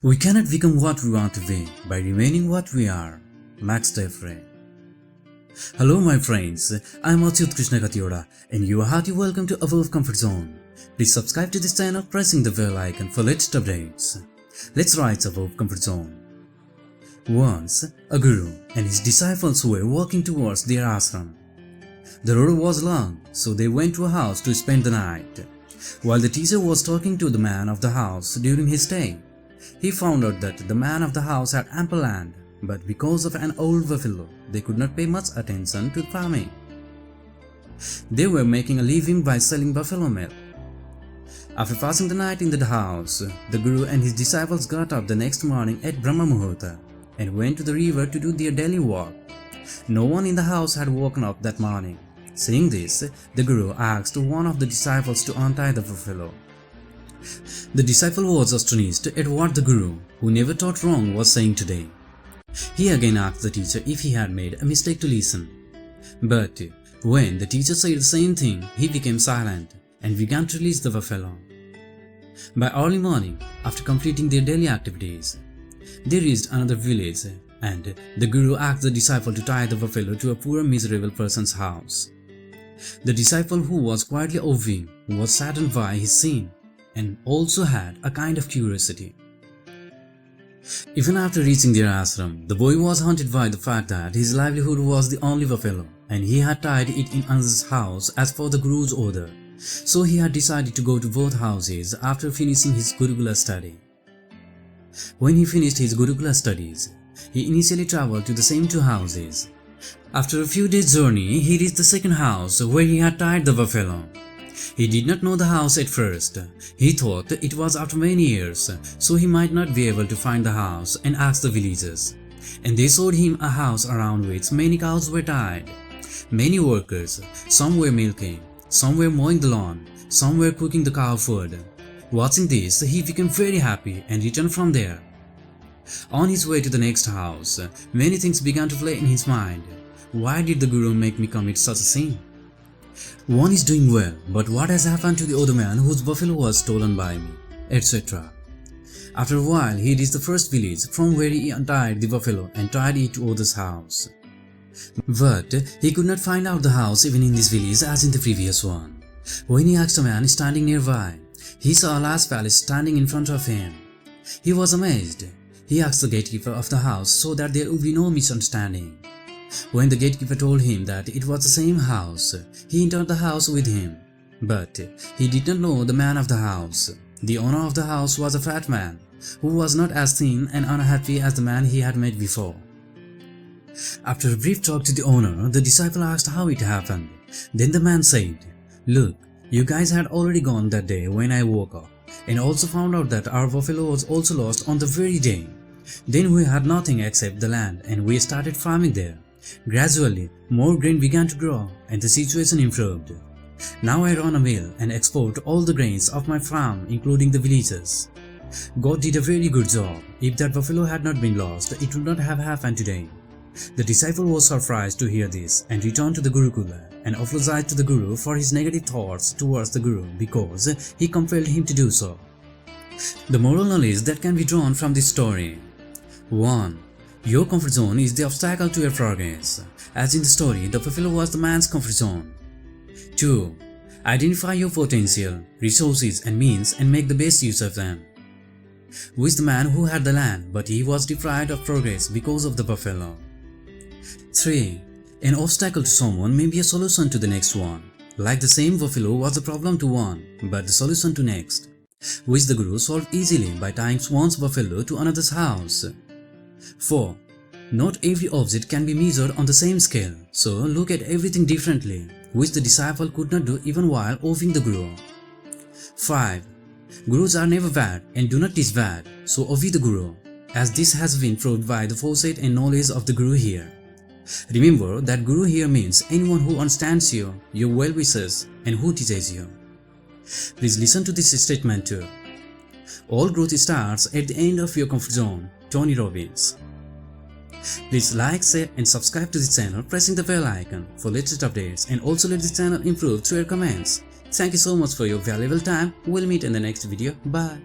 We cannot become what we want to be by remaining what we are. Nextone. Hello my friends, I am Achyut Krishna Katioda and you are hearty welcome to Above Comfort Zone. Please subscribe to this channel pressing the bell icon for latest updates. Let's rise above comfort zone. Once, a guru and his disciples were walking towards their ashram. The road was long, so they went to a house to spend the night. While the teacher was talking to the man of the house during his stay, he found out that the man of the house had ample land, but because of an old buffalo, they could not pay much attention to farming. They were making a living by selling buffalo milk. After passing the night in the house, the guru and his disciples got up the next morning at Brahma Muhurta and went to the river to do their daily walk. No one in the house had woken up that morning. Seeing this, the guru asked one of the disciples to untie the buffalo. The disciple was astonished at what the guru, who never taught wrong, was saying today. He again asked the teacher if he had made a mistake to listen. But when the teacher said the same thing, he became silent and began to release the buffalo. By early morning, after completing their daily activities, they reached another village and the guru asked the disciple to tie the buffalo to a poor miserable person's house. The disciple, who was quietly obeying, was saddened by his sin and also had a kind of curiosity. Even after reaching their ashram, the boy was haunted by the fact that his livelihood was the only buffalo and he had tied it in another's house as per the guru's order. So he had decided to go to both houses after finishing his Gurukula study. When he finished his Gurukula studies, he initially travelled to the same two houses. After a few days' journey, he reached the second house where he had tied the buffalo. He did not know the house at first. He thought it was after many years, so he might not be able to find the house, and asked the villagers. And they showed him a house around which many cows were tied. Many workers, some were milking, some were mowing the lawn, some were cooking the cow food. Watching this, he became very happy and returned from there. On his way to the next house, many things began to play in his mind. Why did the guru make me commit such a sin? One is doing well, but what has happened to the other man whose buffalo was stolen by me, etc. After a while, he reached the first village from where he untied the buffalo and tied it to others' house. But he could not find out the house even in this village as in the previous one. When he asked a man standing nearby, he saw a large palace standing in front of him. He was amazed. He asked the gatekeeper of the house so that there would be no misunderstanding. When the gatekeeper told him that it was the same house, he entered the house with him. But he did not know the man of the house. The owner of the house was a fat man, who was not as thin and unhappy as the man he had met before. After a brief talk to the owner, the disciple asked how it happened. Then the man said, "Look, you guys had already gone that day when I woke up, and also found out that our buffalo was also lost on the very day. Then we had nothing except the land and we started farming there. Gradually, more grain began to grow and the situation improved. Now I run a mill and export all the grains of my farm, including the villages. God did a very good job. If that buffalo had not been lost, it would not have happened today." The disciple was surprised to hear this and returned to the Gurukula and apologized to the guru for his negative thoughts towards the guru because he compelled him to do so. The moral knowledge that can be drawn from this story: 1. Your comfort zone is the obstacle to your progress. As in the story, the buffalo was the man's comfort zone. 2. Identify your potential, resources and means and make the best use of them. With the man who had the land, but he was deprived of progress because of the buffalo. 3. An obstacle to someone may be a solution to the next one. Like the same buffalo was a problem to one, but the solution to next, which the guru solved easily by tying one's buffalo to another's house. 4. Not every object can be measured on the same scale, so look at everything differently, which the disciple could not do even while obeying the guru. 5. Gurus are never bad and do not teach bad, so obey the guru, as this has been proved by the foresight and knowledge of the guru here. Remember that guru here means anyone who understands you, your well-wishers, and who teaches you. Please listen to this statement too. All growth starts at the end of your comfort zone. Tony Robbins. Please like, share and subscribe to this channel pressing the bell icon for latest updates, and also let this channel improve through your comments. Thank you so much for your valuable time. We'll meet in the next video. Bye.